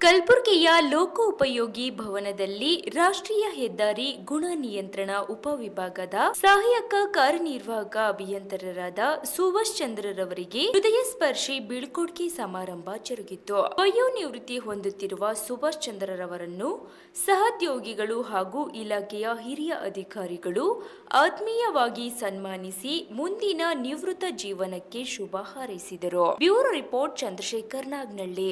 ಕಲಬುರಗಿಯ ಲೋಕೋಪಯೋಗಿ ಭವನದಲ್ಲಿ ರಾಷ್ಟ್ರೀಯ ಹೆದ್ದಾರಿ ಗುಣ ನಿಯಂತ್ರಣ ಉಪವಿಭಾಗದ ಸಹಾಯಕ ಕಾರ್ಯನಿರ್ವಾಹಕ ಅಭಿಯಂತರರಾದ ಸುಭಾಷ್ ಚಂದ್ರರವರಿಗೆ ಹೃದಯ ಸ್ಪರ್ಶಿ ಬೀಳ್ಕೊಡುಗೆ ಸಮಾರಂಭ ಜರುಗಿತು. ವಯೋನಿವೃತ್ತಿ ಹೊಂದುತ್ತಿರುವ ಸುಭಾಷ್ ಚಂದ್ರರವರನ್ನು ಸಹೋದ್ಯೋಗಿಗಳು ಹಾಗೂ ಇಲಾಖೆಯ ಹಿರಿಯ ಅಧಿಕಾರಿಗಳು ಆತ್ಮೀಯವಾಗಿ ಸನ್ಮಾನಿಸಿ ಮುಂದಿನ ನಿವೃತ್ತ ಜೀವನಕ್ಕೆ ಶುಭ ಹಾರೈಸಿದರು. Bureau report Chandrashekhar Nagnalli.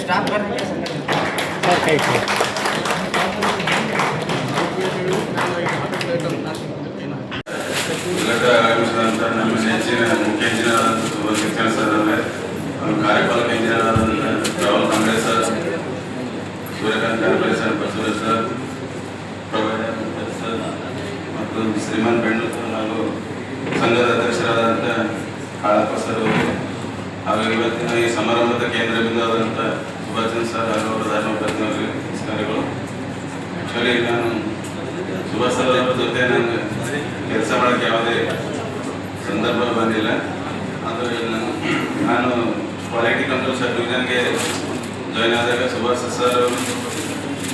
Stop ನಮ್ಮ ನೆಚ್ಚಿನ ಮುಖ್ಯ ಇಂಜಿನಿಯರ್ ಆದಂಥ ಸುಭಾಷ್ ಚಂದ್ರ ಸರ್ ಅವರೇ, ಕಾರ್ಯಪಾಲಕ ಇಂಜಿನಿಯರ್ ಆದಂಥ ರಾಹುಲ್ ಕಾಂಗ್ರೆ ಸರ್, ಸೂರ್ಯಕಾಂತ್ ಕಾರ್ಯಪಾಲಕ sir, Basavaraj sir, Prabhakar sir ಮತ್ತು ಶ್ರೀಮಾನ್ ಬೆಣ್ಣೂರು ಸರ್ ಹಾಗೂ ಸಂಘದ ಅಧ್ಯಕ್ಷರಾದಂಥ ಹಾಳಪ್ಪ ಸರ್ ಅವರು ಹಾಗೂ ಇವತ್ತಿನ ಈ ಸಮಾರಂಭದ ಕೇಂದ್ರ ಬಿಂದುವಾದಂಥ ಸುಭಾಷ್ ಚಂದ್ರ ಸರ್ ಹಾಗೂ ಅವರ ಧರ್ಮಪತ್ನಿ ನಮಸ್ಕಾರಗಳು. ಆ್ಯಕ್ಚುಲಿ ನಾನು ಸುಭಾಷ್ ಸರ್ ಅವರ ಜೊತೆ ನನಗೆ ಕೆಲಸ ಮಾಡೋಕ್ಕೆ ಯಾವುದೇ ಸಂದರ್ಭ ಬಂದಿಲ್ಲ. ಆದರೆ ನಾನು ಕ್ವಾಲಿಟಿ ಕಂಟ್ರೋಲ್ ಸಬ್ ಡಿವಿಷನ್ಗೆ ಜಾಯ್ನ್ ಆದಾಗ ಸುಭಾಷ್ ಸರ್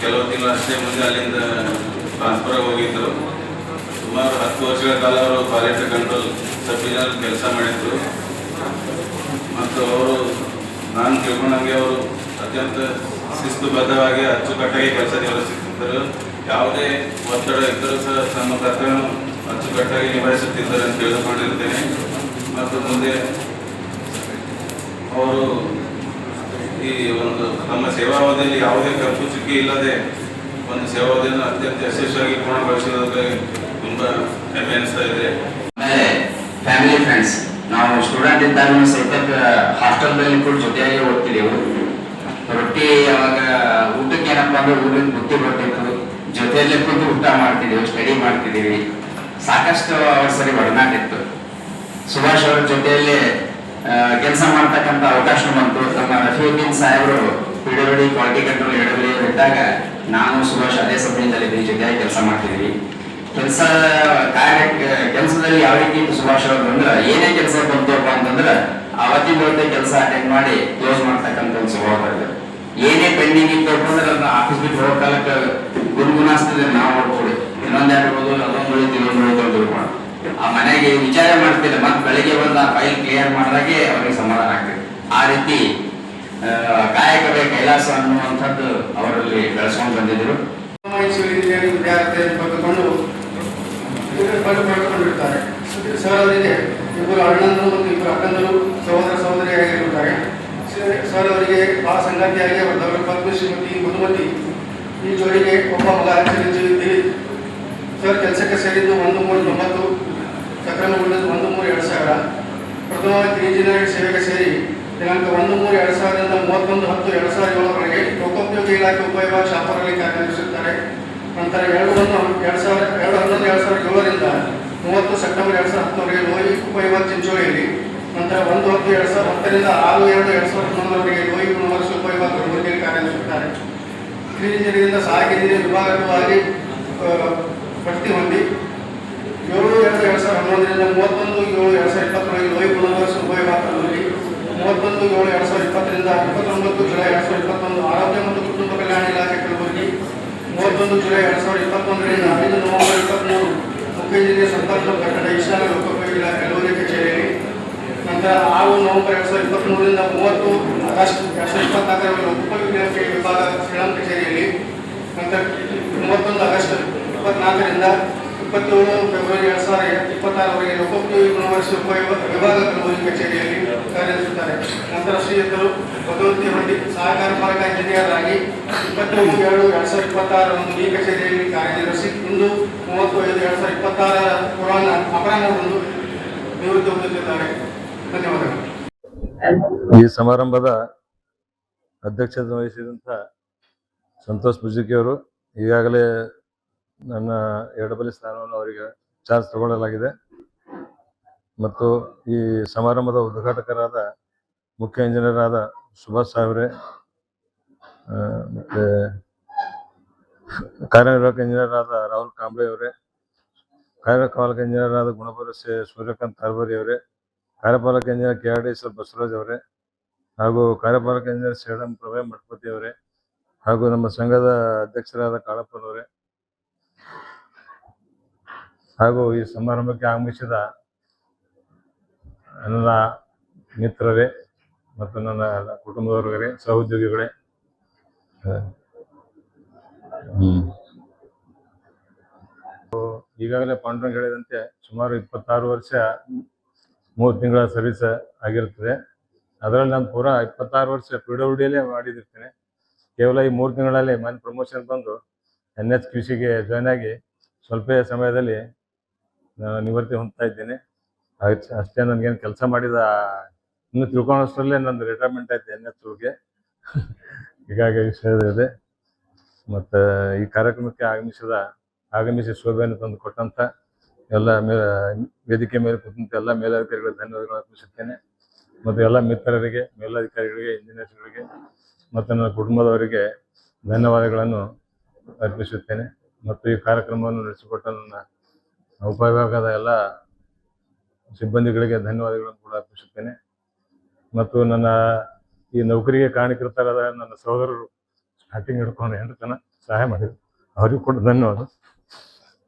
ಕೆಲವು ತಿಂಗಳು ಅಷ್ಟೇ ಮುಂದೆ ಅಲ್ಲಿಂದ ಟ್ರಾನ್ಸ್ಫರ್ ಹೋಗಿದ್ದರು. ಸುಮಾರು 10 ವರ್ಷಗಳ ಕಾಲ ಅವರು ಕ್ವಾಲಿಟಿ ಕಂಟ್ರೋಲ್ ಸಬ್ ಡಿವಿಷನ್ ಕೆಲಸ ಮಾಡಿದ್ರು. ಮತ್ತು ಅವರು ನಾನು ತಿಳ್ಕೊಂಡಂಗೆ ಅವರು ಅತ್ಯಂತ ಶಿಸ್ತುಬದ್ಧವಾಗಿ ಅಚ್ಚುಕಟ್ಟಾಗಿ ಕೆಲಸ ನಿರ್ವಹಿಸುತ್ತಿದ್ದರು. ಯಾವುದೇ ಒತ್ತಡ ಇದ್ದರೂ ಸಹ ತಮ್ಮ ಕರ್ತವ್ಯವನ್ನು ಅಚ್ಚುಕಟ್ಟಾಗಿ ನಿಭಾಯಿಸುತ್ತಿದ್ದಾರೆ ಅಂತ ತಿಳಿದುಕೊಂಡಿರ್ತೇನೆ. ಮತ್ತು ಮುಂದೆ ಅವರು ಈ ಒಂದು ತಮ್ಮ ಸೇವಾವಧಿಯಲ್ಲಿ ಯಾವುದೇ ಕಪ್ಪು ಚುಕ್ಕಿ ಇಲ್ಲದೆ ಒಂದು ಸೇವಾವಧಿಯನ್ನು ಅತ್ಯಂತ ಯಶಸ್ವಿಯಾಗಿ ಪೂರ್ಣಗೊಳಿಸಿರೋದಕ್ಕೆ ತುಂಬ ಹೆಮ್ಮೆ ಅನಿಸ್ತಾ ಇದೆ. ಆಮೇಲೆ ಫ್ಯಾಮಿಲಿ ಫ್ರೆಂಡ್ಸ್, ನಾವು ಸ್ಟೂಡೆಂಟ್ ಇದ್ದಾಗ ಸಹಿತ ಹಾಸ್ಟೆಲ್ದಲ್ಲಿ ಕೂಡ ಜೊತೆಯಾಗಿ ಓದ್ತಿದ್ದೆವು. ರೊಟ್ಟಿ ಅವಾಗ ಊಟಕ್ಕೆ ಏನಪ್ಪಾ ಅಂದ್ರೆ ಊರಿನ ಬುತ್ತಿ ಬರ್ತಿತ್ತು, ಜೊತೆಯಲ್ಲೇ ಕೂತು ಊಟ ಮಾಡ್ತಿದ್ದೀವಿ, ಸ್ಟಡಿ ಮಾಡ್ತಿದ್ದೀವಿ. ಸಾಕಷ್ಟು ಅವ್ರ ಸರಿ ಒಡನಾಟ ಇತ್ತು. ಸುಭಾಷ್ ಅವ್ರ ಜೊತೆಯಲ್ಲಿ ಕೆಲಸ ಮಾಡ್ತಕ್ಕಂಥ ಅವಕಾಶ ಬಂತು. ನಮ್ಮ ರಫೀವುದ್ದೀನ್ ಸಾಹೇಬರು ಪಿಡಬ್ಲ್ಯೂಡಿ ಕ್ವಾಲಿಟಿ ಕಂಟ್ರೋಲ್ ಇದ್ದಾಗ ನಾನು ಸುಭಾಷ್ ಅದೇ ಸಮಯದಲ್ಲಿ ಜೊತೆಯಾಗಿ ಕೆಲಸ ಮಾಡ್ತಿದ್ವಿ. ಕೆಲಸದಲ್ಲಿ ಯಾವ ರೀತಿ ಇತ್ತು ಸುಭಾಷ್ ಅವರು ಅಂದ್ರೆ, ಏನೇ ಕೆಲಸ ಬಂತಪ್ಪ ಅಂತಂದ್ರೆ ಅವತ್ತಿನ ಜೊತೆ ಕೆಲಸ ಅಟೆಂಡ್ ಮಾಡಿ ಕ್ಲೋಸ್ ಮಾಡ್ತಕ್ಕಂಥ ಒಂದು ಸ್ವಭಾವ ಬರ್ತದೆ. ಏನೇ ಪೆಂಡಿಂಗ್ ಇತ್ತಪ್ಪ ಅಂದ್ರೆ ಅದನ್ನ ಆಫೀಸ್ ಬಿಟ್ಟು ಹೋಗೋ ಕಾಲಕ್ಕೆ ಗುನ್ಗುನಾಸ್ತದೆ. ನಾವು ನೋಡ್ಕೊಡಿ ಇನ್ನೊಂದು ಇರ್ಬೋದು, ಅದೊಂದು ಉಳಿತು ಇನ್ನೊಂದು ಉಳಿತು ಅಂತ ತಿಳ್ಕೊಂಡು ಆ ಮನೆಗೆ ವಿಚಾರ ಮಾಡ್ತಿಲ್ಲ. ಮತ್ತೆ ಬೆಳಿಗ್ಗೆ ಬಂದು ಆ ಫೈಲ್ ಕ್ಲಿಯರ್ ಮಾಡಿದಾಗೆ ಅವ್ರಿಗೆ ಸಮಾಧಾನ ಆಗ್ತದೆ. ಆ ರೀತಿ ಕಾಯಕವೇ ಕೈಲಾಸ ಅನ್ನುವಂಥದ್ದು ಅವರಲ್ಲಿ ಬೆಳೆಸ್ಕೊಂಡು ಬಂದಿದ್ರು. ವಿದ್ಯಾರ್ಥಿಯನ್ನು ಪಡೆದುಕೊಂಡು ಪಡೆದುಕೊಂಡಿರ್ತಾರೆ. ಸರ್ ಅವರಿಗೆ ಇಬ್ಬರು ಅಣ್ಣಂದರು ಮತ್ತು ಇಬ್ಬರು ಅಕ್ಕಂದರು ಸಹೋದರಿಯಾಗಿರುತ್ತಾರೆ. ಸರ್ ಅವರಿಗೆ ಆ ಸಂಗಾತಿಯಾಗಿ ಅವರ ಪತ್ನಿ ಶ್ರೀಮತಿ ಮಧುಮತಿ, ಈ ಜೋಡಿಗೆ ಒಬ್ಬ ಮಗ ಚಿರಂಜೀವಿ. ಸರ್ ಕೆಲಸಕ್ಕೆ ಸೇರಿದ್ದು 1/3/90, ಸಕ್ರಮಗೊಂಡದ್ದು 1/3/2000. ಪ್ರಥಮವಾಗಿ ಇಂಜಿನಿಯರಿಂಗ್ ಸೇವೆಗೆ ಸೇರಿ ದಿನಾಂಕ 1/3/2000ರಿಂದ 31/10/2007 ಲೋಕೋಪಯೋಗಿ ಇಲಾಖೆ ಉಪವಿಭಾಗ ಶಾಪುರಲ್ಲಿ ಕಾರ್ಯನಿರ್ವಹಿಸುತ್ತಾರೆ. ನಂತರ 2/11/2007ರಿಂದ 30 ಸೆಪ್ಟೆಂಬರ್ 2010 ಲೋಯಿ ಉಪವಿಭಾಗ ಚಿಂಚೋಳಿಯಲ್ಲಿ. ನಂತರ 1/10/2010ರಿಂದ 6/2/2011 ಲೋಯಿ ಗುಣಮರ್ಸಿ ಉಪವಿಭಾಗ ಕಲಬುರಗಿಯಲ್ಲಿ ಕಾರ್ಯನಿರ್ವಹಿಸುತ್ತಾರೆ. ಸಿವಿಲ್ ಇಂಜಿನಿಯರಿಂಗ್ ಸಹಾಯಕ ಇಂಜಿನಿಯರ್ ವಿಭಾಗವಾಗಿ ಬಡ್ತಿ ಹೊಂದಿ 7/2/2011ರಿಂದ 31/7/2020 ಲೋಯಿ ಗುಣಮರ್ಸಿ ಉಪವಿಭಾಗ ಕಲಬುರಗಿ. 31/7/2020ರಿಂದ 29 ಜುಲೈ 2021 ಆರೋಗ್ಯ ಮತ್ತು ಕುಟುಂಬ ಕಲ್ಯಾಣ ಇಲಾಖೆ ಕಲಬುರಗಿ. 31 ಜುಲೈ 2021ರಿಂದ 5 ನವೆಂಬರ್ 2023 ಮುಖ್ಯ ಇಂಜಿನಿಯರ್ ಸಂತಾನ ಕಟ್ಟಡ ಈಶಾನ್ಯ ಲೋಕೋಪಯೋಗಿ ಇಲಾಖೆ ಕಲಬುರಗಿ ಕಚೇರಿಯಲ್ಲಿ. ನಂತರ 6 ನವೆಂಬರ್ 2023ರಿಂದ 30 ಆಗಸ್ಟ್ 2024 ಲೋಕೋಪಯೋಗಿ ಇಲಾಖೆ ವಿಭಾಗ ಶ್ರೀರಾಮ್ ಕಚೇರಿಯಲ್ಲಿ. ನಂತರ 31 ಆಗಸ್ಟ್ 2024ರಿಂದ 27 ಫೆಬ್ರವರಿ 2026 ಲೋಕೋಪಯೋಗಿ ಗುಣಮರ್ಸಿ ವಿಭಾಗ ಕಲಬುರಗಿ ಕಚೇರಿಯಲ್ಲಿ ಕಾರ್ಯನಿರ್ವಹಿಸುತ್ತಾರೆ. ನಂತರ ಶ್ರೀಯುತರು ಭಗವತಿ ಹೊಂದಿ ಸಹಕಾರ ಪಾಲಕ ಇಂಜಿನಿಯರ್ ಆಗಿ 27/7/2026 ಈ ಕಚೇರಿಯಲ್ಲಿ ಕಾರ್ಯನಿರ್ವಹಿಸಿ ಇಂದು 30/5/2026 ಅಪರಾಹ್ನದಂದು ನಿವೃತ್ತಿ ಹೊಂದುತ್ತಿದ್ದಾರೆ. ಧನ್ಯವಾದಗಳು. ಈ ಸಮಾರಂಭದ ಅಧ್ಯಕ್ಷತೆ ವಹಿಸಿದಂಥ ಸಂತೋಷ್ ಬುಜ್ಜಿಕಿ ಅವರು ಈಗಾಗಲೇ ನನ್ನ ಎಡಬಲಿ ಸ್ಥಾನವನ್ನು ಅವರಿಗೆ ಚಾರ್ಜ್ ತಗೊಳ್ಳಲಾಗಿದೆ ಮತ್ತು ಈ ಸಮಾರಂಭದ ಉದ್ಘಾಟಕರಾದ ಮುಖ್ಯ ಇಂಜಿನಿಯರ್ ಆದ ಸುಭಾಷ್ ಸಾಹೇಬ್ರೆ ಮತ್ತು ಕಾರ್ಯನಿರ್ವಾಹಕ ಇಂಜಿನಿಯರ್ ಆದ ರಾಹುಲ್ ಕಾಂಬ್ಳೆ ಅವರೇ, ಕಾರ್ಯಪಾಲಕ ಇಂಜಿನಿಯರ್ ಆದ ಗುಣಭರಸೆ ಸೂರ್ಯಕಾಂತ್ ಕಾರ್ಬಾರಿ ಅವರೇ, ಕಾರ್ಯಪಾಲಕ ಇಂಜಿನಿಯರ್ KRDSL ಬಸವರಾಜ್ ಅವರೇ, ಹಾಗೂ ಕಾರ್ಯಪಾಲಕ ಇಂಜಿನಿಯರ್ ಸೇಡಂ ಪ್ರಭೆ ಮಠಪತಿ ಅವರೇ, ಹಾಗೂ ನಮ್ಮ ಸಂಘದ ಅಧ್ಯಕ್ಷರಾದ ಕಾಳಪ್ಪನವರೇ, ಹಾಗೂ ಈ ಸಮಾರಂಭಕ್ಕೆ ಆಗಮಿಸಿದ ನನ್ನ ಮಿತ್ರರೇ ಮತ್ತು ನನ್ನ ಕುಟುಂಬದವರಿಗೆ, ಸಹೋದ್ಯೋಗಿಗಳೇ, ಈಗಾಗಲೇ ಪಾಂಡುರಂಗ್ ಹೇಳಿದಂತೆ ಸುಮಾರು 26 ವರ್ಷ 3 ತಿಂಗಳ ಸರ್ವಿಸ್ ಆಗಿರ್ತದೆ. ಅದರಲ್ಲಿ ನಾನು ಪೂರಾ 26 ವರ್ಷ PWDಯಲ್ಲೇ ಮಾಡಿದಿರ್ತೇನೆ. ಕೇವಲ ಈ 3 ತಿಂಗಳಲ್ಲಿ ಮನೆ ಪ್ರಮೋಷನ್ ಬಂದು NHQCಗೆ ಜಾಯ್ನ್ ಆಗಿ ಸ್ವಲ್ಪ ಸಮಯದಲ್ಲಿ ನಾನು ನಿವೃತ್ತಿ ಹೊಂದ್ತಾ ಇದ್ದೇನೆ. ಅಷ್ಟೇ, ನನಗೇನು ಕೆಲಸ ಮಾಡಿದ ಇನ್ನು ತಿಳ್ಕೊಳ್ಳೋಷ್ಟರಲ್ಲೇ ನಂದು ರಿಟೈರ್ಮೆಂಟ್ ಆಯ್ತು NHQಗೆ. ಹೀಗಾಗಿ ವಿಷಯ ಇದೆ. ಮತ್ತು ಈ ಕಾರ್ಯಕ್ರಮಕ್ಕೆ ಆಗಮಿಸಿ ಶೋಭೆಯನ್ನು ತಂದು ಕೊಟ್ಟಂಥ ಎಲ್ಲ ವೇದಿಕೆ ಮೇಲೆ ಕೂತಂಥ ಎಲ್ಲ ಮೇಲಧಿಕಾರಿಗಳಿಗೆ ಧನ್ಯವಾದಗಳು ಅರ್ಪಿಸುತ್ತೇನೆ. ಮತ್ತು ಎಲ್ಲ ಮಿತ್ರರಿಗೆ, ಮೇಲಧಿಕಾರಿಗಳಿಗೆ, ಇಂಜಿನಿಯರ್ಸ್ಗಳಿಗೆ ಮತ್ತು ನನ್ನ ಕುಟುಂಬದವರಿಗೆ ಧನ್ಯವಾದಗಳನ್ನು ಅರ್ಪಿಸುತ್ತೇನೆ. ಮತ್ತು ಈ ಕಾರ್ಯಕ್ರಮವನ್ನು ನಡೆಸಿಕೊಟ್ಟ ನನ್ನ ಉಪವಿಭಾಗದ ಎಲ್ಲ ಸಿಬ್ಬಂದಿಗಳಿಗೆ ಧನ್ಯವಾದಗಳನ್ನು ಕೂಡ ಅರ್ಪಿಸುತ್ತೇನೆ. ಮತ್ತು ನನ್ನ ಈ ನೌಕರಿಗೆ ಕಾರಣೀಕರ್ತರಾದ ನನ್ನ ಸಹೋದರರು ಸ್ಟಾರ್ಟಿಂಗ್ ಹಿಡ್ಕೊಂಡು 8 ಜನ ಸಹಾಯ ಮಾಡಿದರು, ಅವರಿಗೂ ಕೂಡ ಧನ್ಯವಾದ.